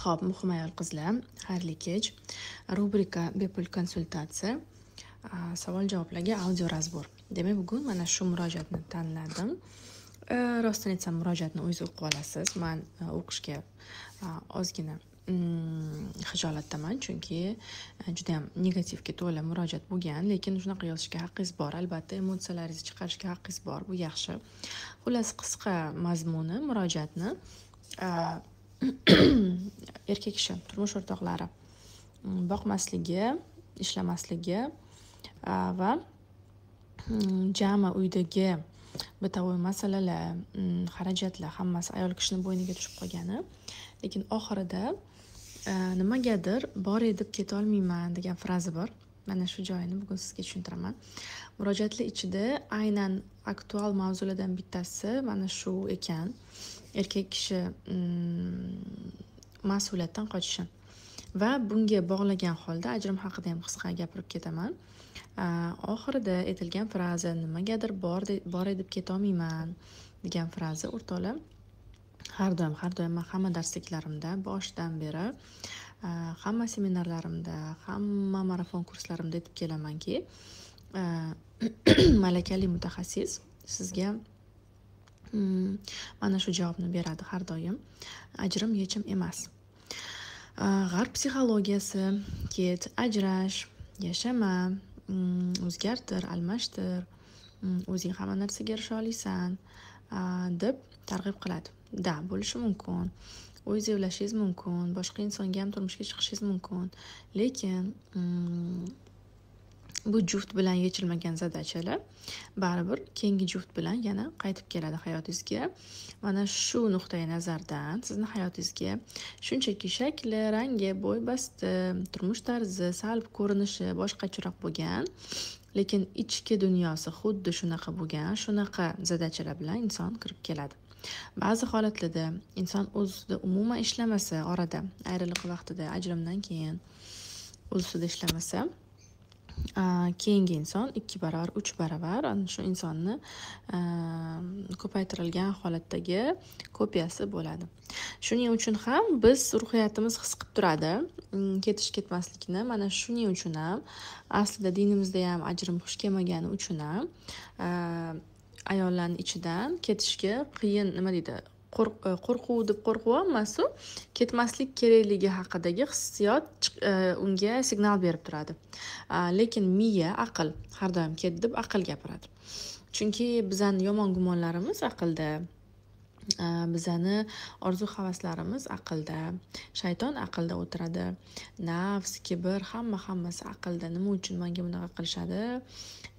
Xo'p, muhim ayol qizlar, xayrli kech. Rubrika bepul konsultatsiya, savol-javoblarga audio razbor. Demak, bugun mana shu murojaatni tanladim. Rostini aytsam, murojaatni o'zingiz o'qib olasiz. Men o'qishga ozgina xijolatdaman, chunki juda ham negativga to'la murojaat bo'lgan, lekin shunaqa yozishga haqqingiz bor. Albatta, emotsiyalaringizni chiqarishga haqqingiz bor. Bu yaxshi. Xullas, qisqa mazmuni murojaatni erkak kishi turmush o'rtoqlari boqmasligi, ishlamasligi va jami uydagi bitavoy masalalar, xarajatlar hammasi ayol kishini bo'yniga tushib qolgani, lekin oxirida nimagadir bor deb keta olmayman degan fraza bor. Mana shu joyini bugun sizga tushuntiraman. Murojaatlar ichida aynan aktual mavzulardan bittasi mana shu ekan. Erkak kishi mas'uliyatdan qochishi va bunga bog'lagan holda ajrim haqida ham qisqa gapirib ketaman. Oxirida aytilgan fraza nimagadir bor deb keta olmayman degan fraza o'rtoqlar har doim men hamma darsliklarimda boshidan beri hamma seminarlarimda, hamma marafon kurslarimda aytib kelamanki, malakali mutaxassis sizga mana shu javobni beradi har doim. Ajrim yechim emas. G'arb psixologiyasi ket, ajrash, yashama, o'zgartir, almashtir, o'zing hamma narsaga erisha olasan deb targ'ib qiladi. Da, bo'lishi mumkin. O'zingiz evlashingiz mumkin, boshqa insonga ham turmushga chiqishingiz mumkin. Lekin bu juft bilan yechilmagan zadachalar baribir keyingi juft bilan yana qaytib keladi hayotingizga. Mana shu nuqtai nazardan sizni hayotingizga shunchaki shakli, rangi, bo'y basti, turmush tarzi, sal ko'rinishi boshqacharoq bo'lgan, lekin ichki dunyosi xuddi shunaqa bo'lgan, shunaqa zadachalar bilan inson kirib keladi. Ba'zi holatlarda inson o'zida umuman ishlamasa, orada ayriliq vaqtida, ajrimdan keyin o'zida ishlamasa, keyingi inson 2 baravar, 3 baravar shu insonni ko'paytirilgan holatdagi kopiyasi bo'ladi. Shuning uchun ham biz ruhiyatimiz his qilib turadi ketish ketmaslikni. Mana shuning uchun ham aslida dinimizda ham ajrim xush kelmagani uchun ham ayollarning ichidan ketishga qiyin, nima deydi, qo'rquv deb qo'rquv emas-u, ketmaslik kerakligi haqidagi hissiyot unga signal berib turadi. Lekin miya, aql har doim ket deb aql gapiradi. Chunki bizani yomon gumonlarimiz aqlda, bizani orzu havaslarimiz aqlda, shayton aqlda o'tiradi. Nafs, kibr, hammasi aqlda. Nima uchun menga bunaqa qilishadi?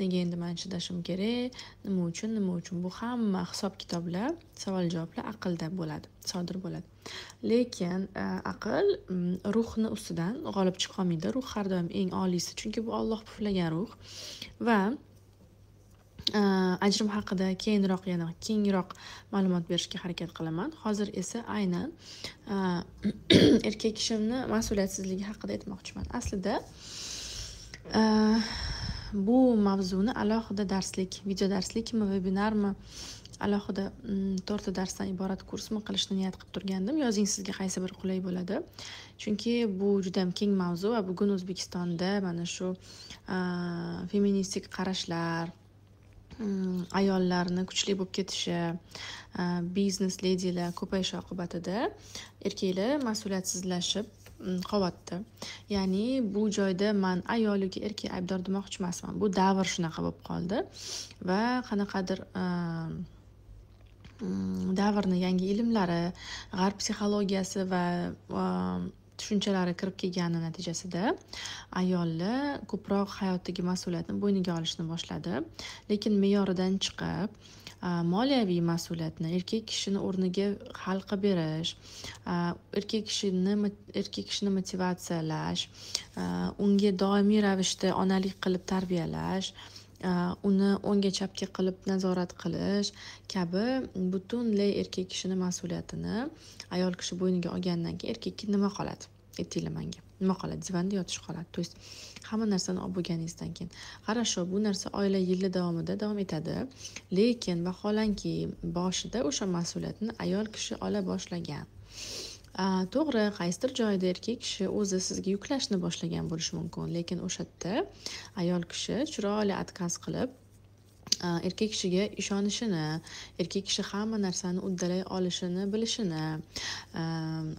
Nega endi men chidashim kerak? Nima uchun? Bu hamma hisob-kitoblar, savol-javoblar aqlda bo'ladi, sodir bo'ladi. Lekin aql ruhni ustidan g'olib chiqa olmaydi. Ruh har doim eng oliysi, chunki bu Alloh puflagan ruh va ajrim haqida kengroq ma'lumot berishga harakat qilaman. Hozir esa aynan erkak kishimni mas'uliyatsizligi haqida aytmoqchiman. Aslida bu mavzuni alohida darslik, video darslikmi, vebinarmi, alohida 4 darsdan iborat kursmi qilishni niyat qilib turgandim. Yozing sizga qaysi biri qulay bo'ladi. Chunki bu juda ham keng mavzu va bugun O'zbekistonda mana shu feministik qarashlar, ayollarni kuchli bo'lib ketishi, biznes ledilar ko'payishi oqibatida erkaklar mas'uliyatsizlashib qolyapti. Ya'ni bu joyda men ayol yoki erkak aybdor demoqchi emasman. Bu davr shunaqa bo'lib qoldi va qanaqadir davrning yangi ilmlari, g'arb psixologiyasi va tushunchalari kirib kelgani natijasida ayollar ko'proq hayotdagi mas'uliyatni bo'yniga olishni boshladi. Lekin me'yoridan chiqib, moliyaviy mas'uliyatni erkak kishini o'rniga hal qilib berish, erkak kishini motivatsiyalash, unga doimiy ravishda onalik qilib tarbiyalash, uni o'ngga chapga qilib nazorat qilish kabi butunlay erkak kishini mas'uliyatini ayol kishi bo'yniga olgandan keyin erkakka nima qoladi? Aytinglar menga. Nima qoladi? Divanda yotish qoladi. To есть hamma narsani olib bo'lganingizdan keyin. Qarasho, bu narsa oila yili davomida davom etadi. Lekin vaholanki boshida o'sha mas'uliyatni ayol kishi ola boshlagan. To'g'ri, qaysidir joyda erkak kishi o'zi sizga yuklashni boshlagan bo'lishi mumkin, lekin o'sha yerda ayol kishi chiroyli отказ qilib, erkak kishiga ishonishini, erkak kishi hamma narsani uddalay olishini bilishini,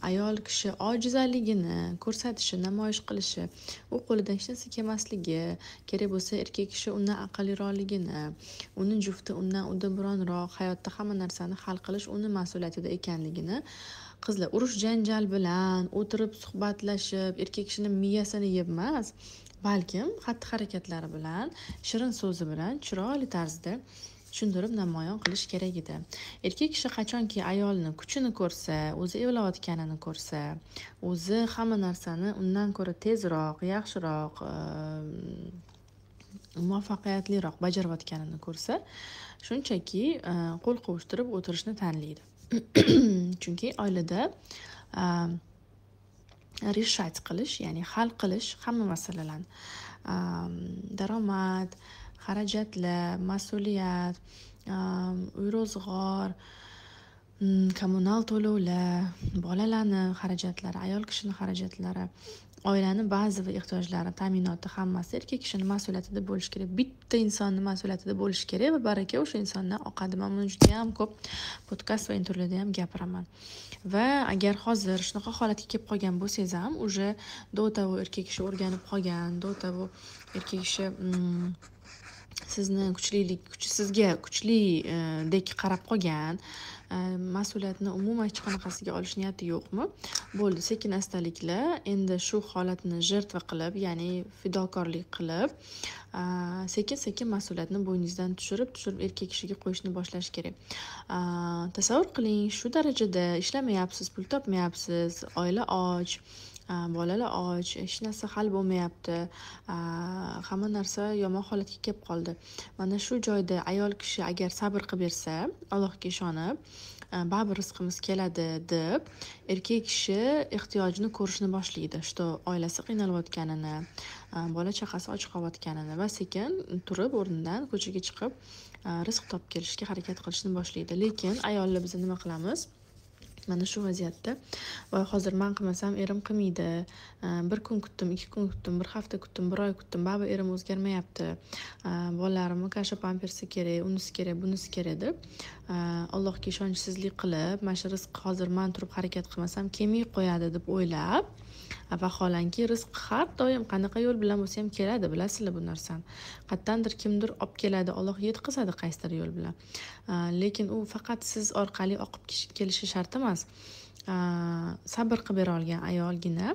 ayol kishi ojizligini ko'rsatishi, namoyish qilishi, u qo'lidan hech narsa kelmasligi, kerak bo'lsa erkak kishi undan aqlliroqligini, uni jufti undan uddaburonroq, hayotda hamma narsani hal qilish uni mas'uliyatida ekanligini, qizlar urush janjal bilan o'tirib suhbatlashib, erkak kishini miyasini yeb emas, balkim xatti harakatlari bilan, shirin so'zi bilan chiroyli tarzda tushuntirib namoyon qilish kerak edi. Erkak kishi qachonki ayolni kuchini ko'rsa, o'zi evlayotganini ko'rsa, o'zi hamma narsani undan ko'ra tezroq, yaxshiroq, muvaffaqiyatliroq bajarayotganini ko'rsa, shunchaki qo'l qovushtirib o'tirishni tanlaydi. Chunki oilada решать qilish, ya'ni hal qilish hamma masalalarni, daromad, xarajatlar, mas'uliyat, uy ro'zg'or, kommunal to'lovlar, bolalarni xarajatlari, ayol kishini xarajatlari, oilani ba'zi ehtiyojlari, ta'minoti hammasi erkak kishini mas'uliyatida bo'lishi kerak. Bitta insonni mas'uliyatida bo'lishi kerak va baraka o'sha insondan oqadi. Men buni juda ham ko'p podkast va intervyularda ham gapiraman. Va agar hozir shunaqa holatga kelib qolgan bo'lsangiz ham, уже до того erkak kishi o'rganib qolgan, до того erkak kishi sizni sizga kuchlidek qarab qolgan, mas'uliyatni umuman hech qanaqasiga olish niyati yo'qmi? Bo'ldi, sekin astalikla endi shu holatni jертва qilib, ya'ni fidokorlik qilib, sekin mas'uliyatni bo'yningizdan tushirib erkak kishiga qo'yishni boshlash kerak. Tasavvur qiling, shu darajada ishlamayapsiz, pul topmayapsiz, oila och, bolalar och, hech narsa hal bo'lmayapti, hamma narsa yomon holatga kelib qoldi. Mana shu joyda ayol kishi agar sabr qilib bersa, Allohga ishonib, baribir rizqimiz keladi deb, erkak kishi ehtiyojini ko'rishni boshlaydi, что oilasi qiynalayotganini, bola chaqasi och qolayotganini va sekin turib o'rnidan ko'chaga chiqib rizq topib kelishga harakat qilishni boshlaydi. Lekin ayollar biz nima qilamiz? Mana shu vaziyatda voy hozir men qilmasam erim qilmaydi, bir kun kutdim, 2 kun kutdim, bir hafta kutdim, bir oy kutdim, baribir erim o'zgarmayapti, bolalarimni kasha pampersi kerak, unisi kerak, bunisi kerak deb Allohga ishonchsizlik qilib, mana shu rizq hozir men turib harakat qilmasam kelmay qo'yadi deb o'ylab, vaholanki rizq har doim qanaqa yo'l bilan bo'lsa ham keladi, bilasizlar bu narsani. Qayerdandir kimdir olib keladi, Alloh yetkazadi qaysidir yo'l bilan. Lekin u faqat siz orqali oqib kelishi shart emas. Sabr qilib bera olgan ayolgina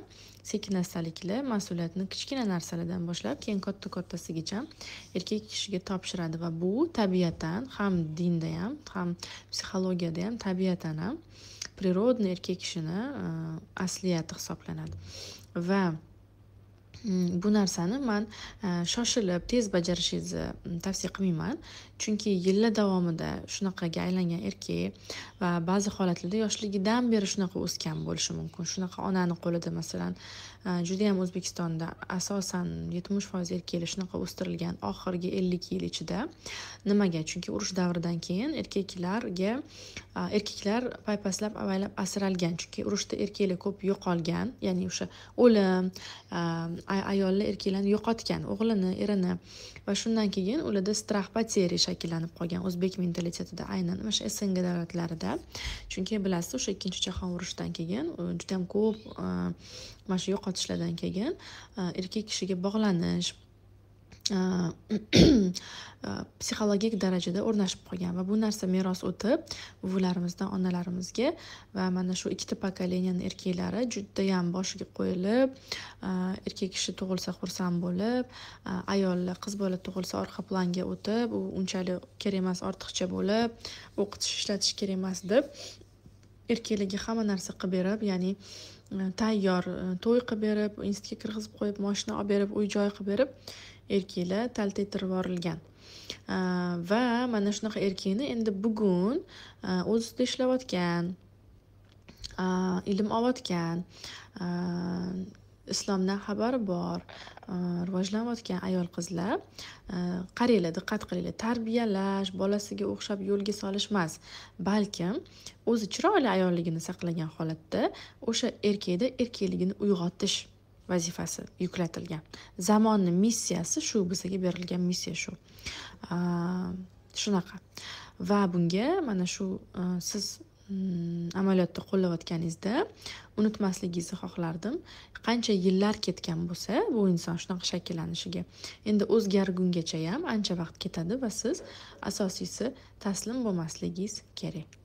sekin astalikla mas'uliyatni kichkina narsalardan boshlab, keyin kattasigacha erkak kishiga topshiradi va bu tabiatan ham dinda ham, ham psixologiyada ham tabiatan ham prirodniy erkak kishini asliyati hisoblanadi. Va bu narsani men shoshilib tez bajarishingizni tavsiya qilmayman, chunki yillar davomida shunaqaga aylangan erkak va ba'zi holatlarda yoshligidan beri shunaqa o'sgan bo'lishi mumkin. Shunaqa onani qo'lida masalan juda ham O'zbekistonda asosan 70% erkaklar shunaqa o'stirilgan oxirgi 50 yil ichida. Nimaga? Chunki urush davridan keyin erkaklar paypaslab avaylab asralgan, chunki urushda erkaklar ko'p yo'qolgan, ya'ni o'sha o'lim, ayollar erkaklarni yo'qotgan, o'g'lini, erini, va shundan keyin ularda strah потери shakllanib qolgan o'zbek mentalitetida, aynan o'sha SNG davlatlarida. Chunki bilasiz, o'sha 2-jahon urushidan keyin juda ham ko'p mana shu yo'qotishlardan keyin erkak kishiga bog'lanish psixologik darajada o'rnashib qolgan va bu narsa meros o'tib buvalarimizdan onalarimizga va mana shu ikkita pokoleniyaning erkaklari juda ham boshiga qo'yilib, erkak kishi tug'ilsa xursand bo'lib, ayollar qiz bola tug'ilsa orqa planga o'tib, u unchalik kerak emas, ortiqcha bo'lib, o'qitish ishlatish kerak emas deb erkaklarga hamma narsa qilib berib, ya'ni tayyor to'y qilib berib, institutga kirgizib qo'yib, mashina olib berib, uy joy qilib berib, erkaklar taltaytirib yuborilgan. Va mana shunaqa erkakni endi bugun o'z ustida ishlayotgan, ilm olayotgan, islomdan xabari bor rivojlanayotgan ayol qizlar qaranglar, diqqat qilinglar, tarbiyalash, bolasiga o'xshab yo'lga solish emas, balkim o'zi chiroyli ayolligini saqlagan holatda o'sha erkakda erkakligini uyg'otish vazifasi yuklatilgan. Zamonning missiyasi shu, bizga berilgan missiya shu. Shunaqa. Va bunga mana shu siz amaliyotda qo'llayotganingizda unutmasligingizni xohlardim. Qancha yillar ketgan bo'lsa, bu inson shunaqa shakllanishiga, endi o'zgargungacha ham ancha vaqt ketadi va siz asosiysi taslim bo'lmasligingiz kerak.